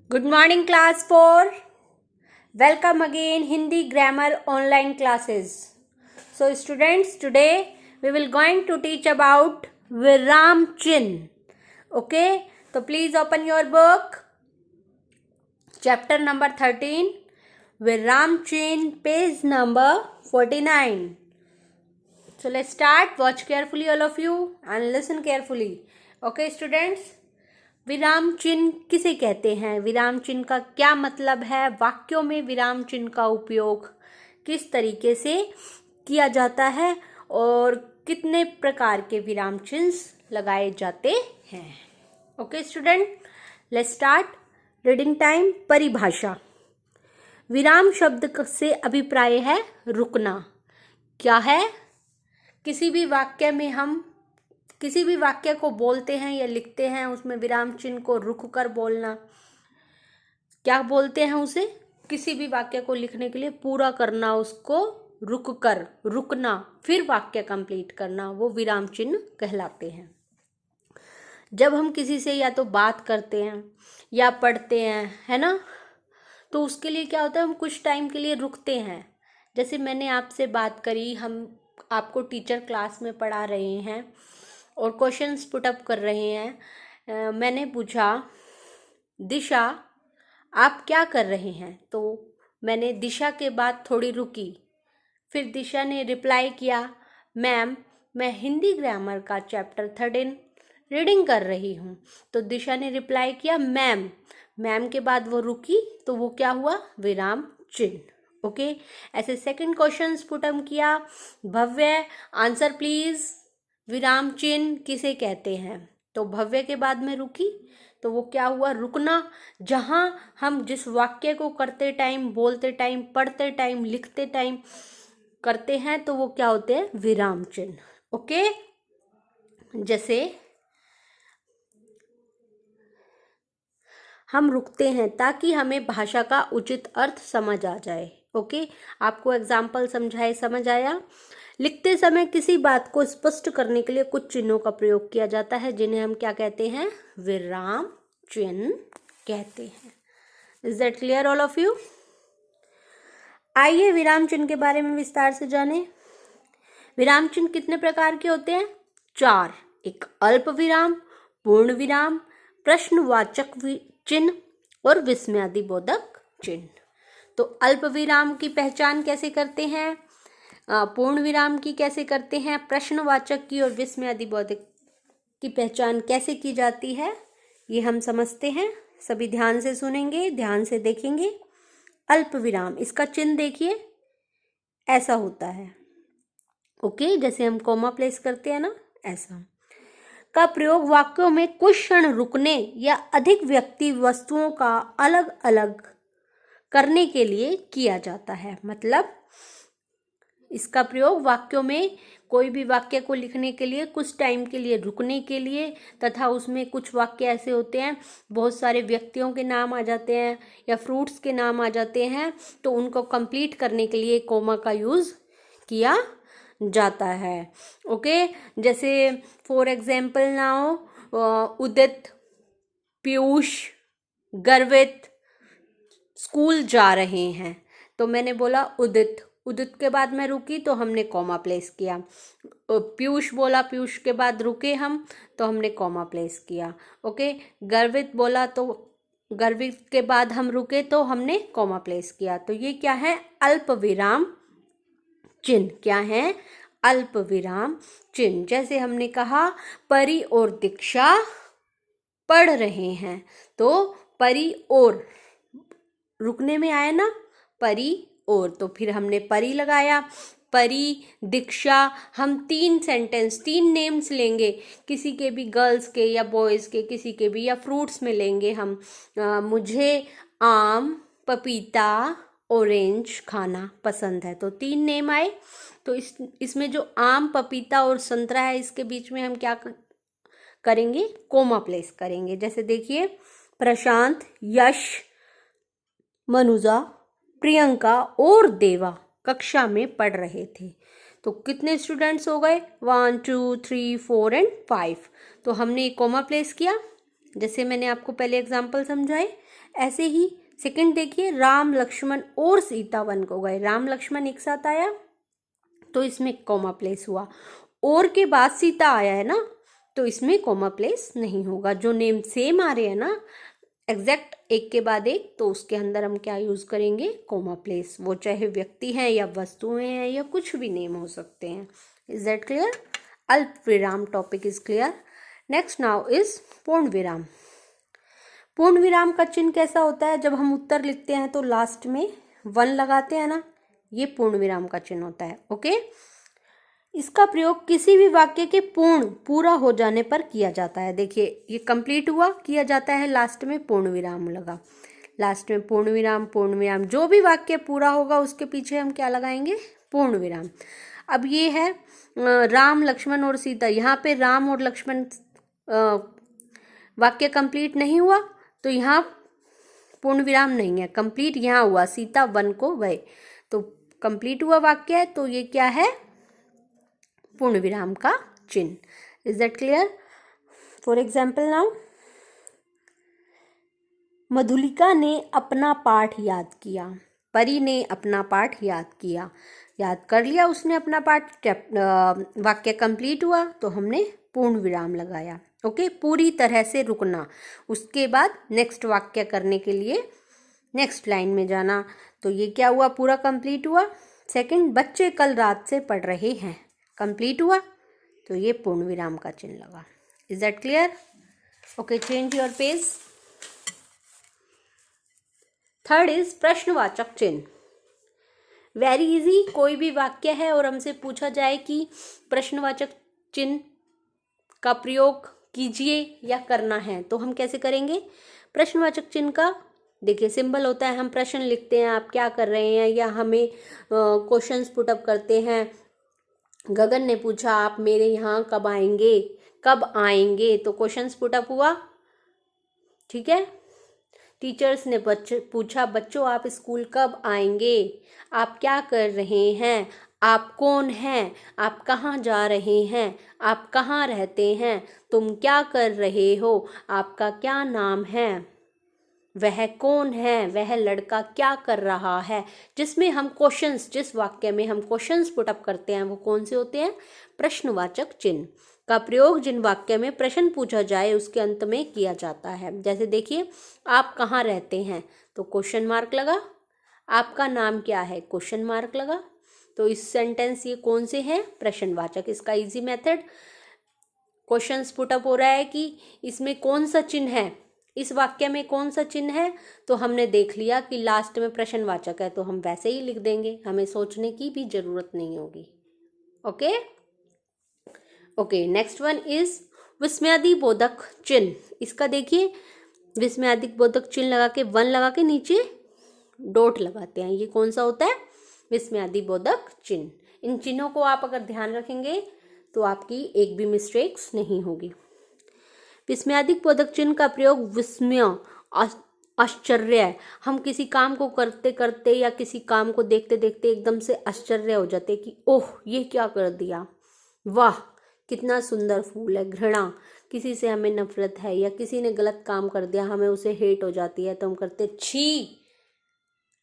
Good morning, class 4. Welcome again, Hindi grammar online classes. So, students, today we will going to teach about Viram Chin. Okay, so please open your book. Chapter number 13, Viram Chin, page number 49. So, let's start. Watch carefully, all of you, and listen carefully. Okay, students. विराम चिन्ह किसे कहते हैं, विराम चिन्ह का क्या मतलब है, वाक्यों में विराम चिन्ह का उपयोग किस तरीके से किया जाता है और कितने प्रकार के विराम चिन्ह लगाए जाते हैं। Okay student, let's start. Reading time. परिभाषा। विराम शब्द से अभिप्राय है रुकना। क्या है? किसी भी वाक्य में हम किसी भी वाक्य को बोलते हैं या लिखते हैं, उसमें विराम चिन्ह को रुक कर बोलना। क्या बोलते हैं उसे? किसी भी वाक्य को लिखने के लिए पूरा करना, उसको रुक कर, रुकना, फिर वाक्य कंप्लीट करना, वो विराम चिन्ह कहलाते हैं। जब हम किसी से या तो बात करते हैं या पढ़ते हैं, है ना, तो उसके लिए क्या होता है, हम कुछ टाइम के लिए रुकते हैं। जैसे मैंने आपसे बात करी, हम आपको टीचर क्लास में पढ़ा रहे हैं और क्वेश्चंस पुट अप कर रहे हैं। मैंने पूछा, दिशा आप क्या कर रहे हैं? तो मैंने दिशा के बाद थोड़ी रुकी, फिर दिशा ने रिप्लाई किया, मैम मैं हिंदी ग्रामर का चैप्टर 13 रीडिंग कर रही हूँ। तो दिशा ने रिप्लाई किया मैम। मैम के बाद वो रुकी, तो वो क्या हुआ? विराम चिन्ह। ओके, ऐसे सेकंड क्वेश्चन पुट अप किया, भव्य आंसर प्लीज, विराम चिन्ह किसे कहते हैं? तो भव्य के बाद में रुकी, तो वो क्या हुआ? रुकना। जहां हम जिस वाक्य को करते टाइम, बोलते टाइम, पढ़ते टाइम, लिखते टाइम करते हैं, तो वो क्या होते हैं? विराम चिन्ह। ओके, जैसे हम रुकते हैं ताकि हमें भाषा का उचित अर्थ समझ आ जाए। ओके, आपको एग्जाम्पल समझाए, समझ आया? लिखते समय किसी बात को स्पष्ट करने के लिए कुछ चिन्हों का प्रयोग किया जाता है, जिन्हें हम क्या कहते हैं? विराम चिन्ह कहते हैं। Is that clear all of you? आइए विराम चिन्ह के बारे में विस्तार से जानें। विराम चिन्ह कितने प्रकार के होते हैं? 4। एक अल्प विराम, पूर्ण विराम, प्रश्नवाचक चिन्ह और विस्मयादिबोधक चिन्ह। तो अल्प विराम की पहचान कैसे करते हैं, पूर्ण विराम की कैसे करते हैं, प्रश्नवाचक की और विस्मयादिबोधक की पहचान कैसे की जाती है, ये हम समझते हैं। सभी ध्यान से सुनेंगे, ध्यान से देखेंगे। अल्प विराम, इसका चिन्ह देखिए, ऐसा होता है। ओके, जैसे हम कॉमा प्लेस करते हैं ना, ऐसा का प्रयोग वाक्यों में कुछ क्षण रुकने या अधिक व्यक्ति वस्तुओं का अलग अलग करने के लिए किया जाता है। मतलब इसका प्रयोग वाक्यों में, कोई भी वाक्य को लिखने के लिए कुछ टाइम के लिए रुकने के लिए, तथा उसमें कुछ वाक्य ऐसे होते हैं, बहुत सारे व्यक्तियों के नाम आ जाते हैं या फ्रूट्स के नाम आ जाते हैं, तो उनको कंप्लीट करने के लिए कोमा का यूज़ किया जाता है। ओके, जैसे फॉर एग्जाम्पल नाउ, उदित, पीयूष, गर्वित स्कूल जा रहे हैं, तो मैंने बोला उदित। उदित के बाद मैं रुकी, तो हमने कॉमा प्लेस किया। पीयूष बोला, पीयूष के बाद रुके हम, तो हमने कॉमा प्लेस किया। ओके, गर्वित बोला, तो गर्वित के बाद हम रुके, तो हमने कॉमा प्लेस किया। तो ये क्या है? अल्प विराम चिन्ह। क्या है? अल्प विराम चिन्ह। जैसे हमने कहा, परी और दीक्षा पढ़ रहे हैं, तो परी और रुकने में आया ना, परी और, तो फिर हमने परी लगाया। परी, दीक्षा, हम 3 सेंटेंस, 3 नेम्स लेंगे, किसी के भी, गर्ल्स के या बॉयज़ के, किसी के भी, या फ्रूट्स में लेंगे हम। मुझे आम, पपीता, ऑरेंज खाना पसंद है, तो 3 नेम आए। तो इसमें जो आम, पपीता और संतरा है, इसके बीच में हम क्या करेंगे? कोमा प्लेस करेंगे। जैसे देखिए, प्रशांत, यश, मनुजा, प्रियंका और देवा कक्षा में पढ़ रहे थे। तो कितने स्टूडेंट्स हो गए? 1 2 3 4 एंड 5। तो हमने एक कोमा प्लेस किया, जैसे मैंने आपको पहले एग्जाम्पल समझाए। ऐसे ही सेकंड देखिए, राम लक्ष्मण और सीता वन को गए। राम लक्ष्मण एक साथ आया तो इसमें कॉमा प्लेस हुआ, और के बाद सीता आया है ना, तो इसमें कॉमा प्लेस नहीं होगा। जो नेम सेम आ रहे हैं ना एग्जैक्ट एक के बाद एक, तो उसके अंदर हम क्या यूज करेंगे, कॉमा प्लेस। वो चाहे व्यक्ति हैं या वस्तुएं हैं या कुछ भी नेम हो सकते हैं। Is that clear? अल्प विराम topic is clear. Next now is पूर्ण विराम। पूर्ण विराम का चिन्ह कैसा होता है? जब हम उत्तर लिखते हैं तो लास्ट में वन लगाते हैं ना, ये पूर्ण विराम का चिन्ह होता है। ओके, इसका प्रयोग किसी भी वाक्य के पूरा हो जाने पर किया जाता है। देखिए ये कंप्लीट हुआ, किया जाता है, लास्ट में पूर्ण विराम लगा। लास्ट में पूर्ण विराम, जो भी वाक्य पूरा होगा उसके पीछे हम क्या लगाएंगे, पूर्ण विराम। अब ये है राम लक्ष्मण और सीता, यहाँ पे राम और लक्ष्मण वाक्य कंप्लीट नहीं हुआ तो यहाँ पूर्ण विराम नहीं है, कंप्लीट यहाँ हुआ, सीता वन को गए, तो कंप्लीट हुआ वाक्य है, तो ये क्या है, पूर्ण विराम का चिन्ह। Is that clear? For example now, Madhulika ने अपना पाठ याद किया। परी ने अपना पाठ याद किया, याद कर लिया उसने अपना पाठ, वाक्य कंप्लीट हुआ तो हमने पूर्ण विराम लगाया। ओके, पूरी तरह से रुकना, उसके बाद नेक्स्ट वाक्य करने के लिए नेक्स्ट लाइन में जाना, तो ये क्या हुआ, पूरा कंप्लीट हुआ। सेकंड, बच्चे कल रात से पढ़ रहे हैं, कंप्लीट हुआ तो ये पूर्ण विराम का चिन्ह लगा। Is that clear? Okay, change your page. Third is प्रश्नवाचक चिन्ह। वेरी इजी, कोई भी वाक्य है और हमसे पूछा जाए कि प्रश्नवाचक चिन्ह का प्रयोग कीजिए या करना है, तो हम कैसे करेंगे? प्रश्नवाचक चिन्ह का देखिए सिंबल होता है, हम प्रश्न लिखते हैं आप क्या कर रहे हैं, या हमें क्वेश्चंस पुटअप करते हैं। गगन ने पूछा आप मेरे यहाँ कब आएंगे, कब आएंगे, तो क्वेश्चंस पुटअप हुआ। ठीक है, टीचर्स ने पूछा बच्चों आप स्कूल कब आएंगे, आप क्या कर रहे हैं, आप कौन हैं, आप कहाँ जा रहे हैं, आप कहाँ रहते हैं, तुम क्या कर रहे हो, आपका क्या नाम है, वह कौन है, वह लड़का क्या कर रहा है। जिसमें हम क्वेश्चंस, जिस वाक्य में हम क्वेश्चंस पुटअप करते हैं वो कौन से होते हैं, प्रश्नवाचक चिन्ह का प्रयोग जिन वाक्य में प्रश्न पूछा जाए उसके अंत में किया जाता है। जैसे देखिए, आप कहाँ रहते हैं, तो क्वेश्चन मार्क लगा, आपका नाम क्या है, क्वेश्चन मार्क लगा, तो इस सेंटेंस ये कौन से हैं, प्रश्नवाचक। इसका इजी मेथड, क्वेश्चंस पुटअप हो रहा है कि इसमें कौन सा चिन्ह है, इस वाक्य में कौन सा चिन्ह है, तो हमने देख लिया कि लास्ट में प्रश्नवाचक है, तो हम वैसे ही लिख देंगे, हमें सोचने की भी जरूरत नहीं होगी। Okay okay, next one is विस्मयादि बोधक चिन्ह। इसका देखिए, विस्मयादि बोधक चिन्ह लगा के वन लगा के नीचे डॉट लगाते हैं, ये कौन सा होता है, विस्मयादि बोधक चिन्ह। इन चिन्हों को आप अगर ध्यान रखेंगे तो आपकी एक भी मिस्टेक्स नहीं होगी। विस्मयादि बोधक चिन्ह का प्रयोग विस्मय, आश्चर्य, हम किसी काम को करते करते या किसी काम को देखते देखते एकदम से आश्चर्य हो जाते कि ओह ये क्या कर दिया, वाह कितना सुंदर फूल है। घृणा, किसी से हमें नफरत है या किसी ने गलत काम कर दिया, हमें उसे हेट हो जाती है, तो हम करते छी,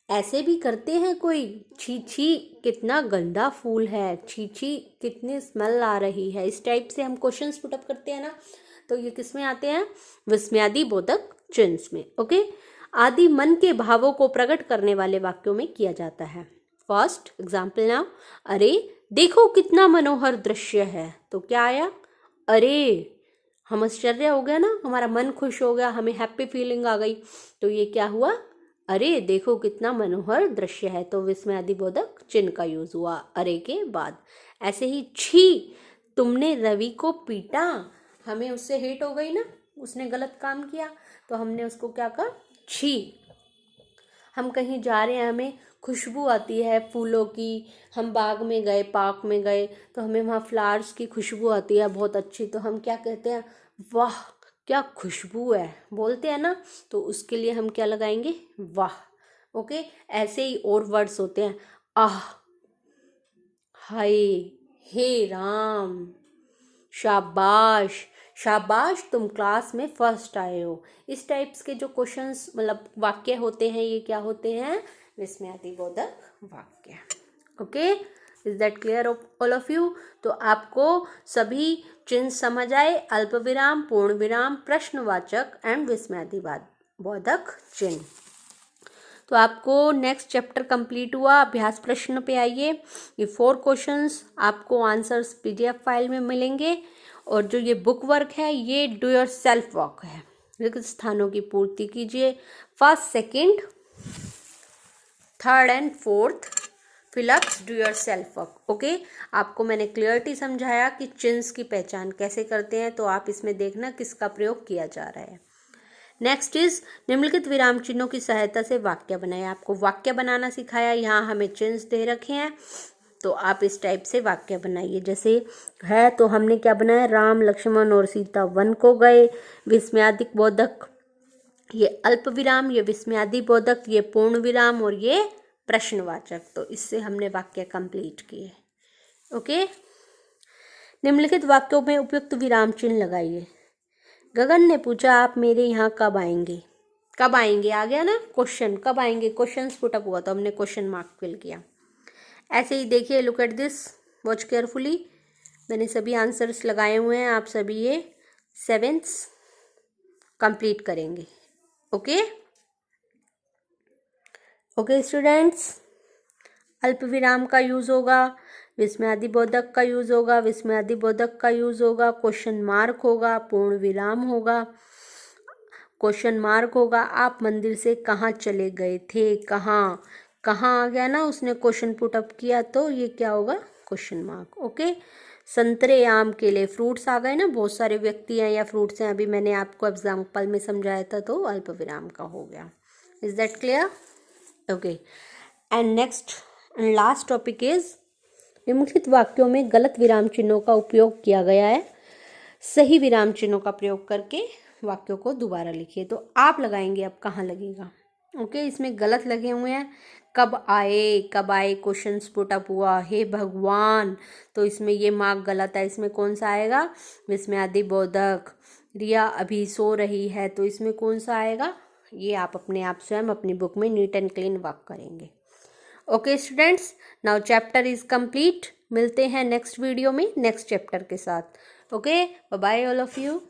ऐसे भी करते हैं कोई, छी छी कितना गंदा फूल है, छी छी कितनी स्मेल आ रही है। इस टाइप से हम क्वेश्चंस पुटअप करते हैं ना, तो ये किस में आते हैं, विस्मयादि बोधक चिन्ह में। ओके, आदि मन के भावों को प्रकट करने वाले वाक्यों में किया जाता है। फर्स्ट एग्जाम्पल नाउ, अरे देखो कितना मनोहर दृश्य है, तो क्या आया, अरे, हम आश्चर्य हो गया ना, हमारा मन खुश हो गया, हमें हैप्पी फीलिंग आ गई, तो ये क्या हुआ, अरे देखो कितना मनोहर दृश्य है, तो विस्मयादि बोधक चिन्ह का यूज हुआ अरे के बाद। ऐसे ही छी, तुमने रवि को पीटा, हमें उससे हेट हो गई ना, उसने गलत काम किया, तो हमने उसको क्या कहा, छी। हम कहीं जा रहे हैं, हमें खुशबू आती है फूलों की, हम बाग में गए, पार्क में गए, तो हमें वहाँ फ्लावर्स की खुशबू आती है बहुत अच्छी, तो हम क्या कहते हैं, वाह क्या खुशबू है, बोलते हैं ना, तो उसके लिए हम क्या लगाएंगे, वाह। ओके, ऐसे ही और वर्ड्स होते हैं, आह, हाय, हे राम, शाबाश, शाबाश तुम क्लास में फर्स्ट आए हो। इस टाइप्स के जो क्वेश्चंस मतलब वाक्य होते हैं ये क्या होते हैं, विस्मयादिबोधक वाक्य। Okay, is that clear all of you? तो आपको सभी चिन्ह समझ आए, अल्प विराम, पूर्ण विराम, प्रश्नवाचक एंड विस्मयादिबोधक चिन्ह। तो आपको नेक्स्ट चैप्टर कंप्लीट हुआ। अभ्यास प्रश्न पे आइए। ये 4 क्वेश्चंस आपको आंसर्स PDF फाइल में मिलेंगे और जो ये बुक वर्क है ये डू योर सेल्फ वर्क है। रिक्त स्थानों की पूर्ति कीजिए। First, second, third and fourth fill-ups do your self work. Okay, आपको मैंने क्लियरिटी समझाया कि चिन्ह की पहचान कैसे करते हैं, तो आप इसमें देखना किसका प्रयोग किया जा रहा है। नेक्स्ट इज निम्नलिखित विराम चिन्हों की सहायता से वाक्य बनाए। आपको वाक्य बनाना सिखाया, यहाँ हमें चिन्ह दे रखे हैं तो आप इस टाइप से वाक्य बनाइए। जैसे है तो हमने क्या बनाया, राम लक्ष्मण और सीता वन को गए। विस्मयादिबोधक ये अल्प विराम, ये विस्मयादिबोधक ये पूर्ण विराम और ये प्रश्नवाचक। तो इससे हमने वाक्य कंप्लीट किए। ओके, निम्नलिखित वाक्यों में उपयुक्त विराम चिन्ह लगाइए। गगन ने पूछा आप मेरे यहाँ कब आएंगे। कब आएंगे आ गया ना क्वेश्चन, कब आएंगे क्वेश्चन पुट अप हुआ तो हमने क्वेश्चन मार्क फिल किया। ऐसे ही देखिए, look at this, watch carefully. मैंने सभी आंसर्स लगाए हुए हैं, आप सभी ये 7th कंप्लीट करेंगे। ओके ओके स्टूडेंट्स, अल्प विराम का यूज होगा, विस्मयादिबोधक का यूज होगा, विस्मयादिबोधक का यूज होगा, क्वेश्चन मार्क होगा, पूर्ण विराम होगा, क्वेश्चन मार्क होगा, आप मंदिर से कहाँ चले गए थे, कहाँ आ गया ना, उसने क्वेश्चन पुट अप किया तो ये क्या होगा, क्वेश्चन मार्क। ओके, संतरे आम केले फ्रूट्स आ गए ना, बहुत सारे व्यक्ति हैं या फ्रूट्स हैं, अभी मैंने आपको एग्जाम्पल में समझाया था तो अल्प विराम का हो गया। Is that clear? Okay, and next and last topic is निम्नलिखित वाक्यों में गलत विराम चिन्हों का उपयोग किया गया है। सही विराम चिन्हों का प्रयोग करके वाक्यों को दोबारा लिखिए। तो आप लगाएंगे, अब कहाँ लगेगा? ओके, इसमें गलत लगे हुए हैं। कब आए क्वेश्चन पुट अप हुआ, हे भगवान, तो इसमें ये मार्क गलत है। इसमें कौन सा आएगा? विस्मयादिबोधक। रिया अभी सो रही है, तो इसमें कौन सा आएगा? ये आप अपने आप स्वयं अपनी बुक में नीट एंड क्लीन वर्क करेंगे। Okay students, now chapter is complete. मिलते हैं नेक्स्ट वीडियो में नेक्स्ट चैप्टर के साथ। Okay, bye bye all of you.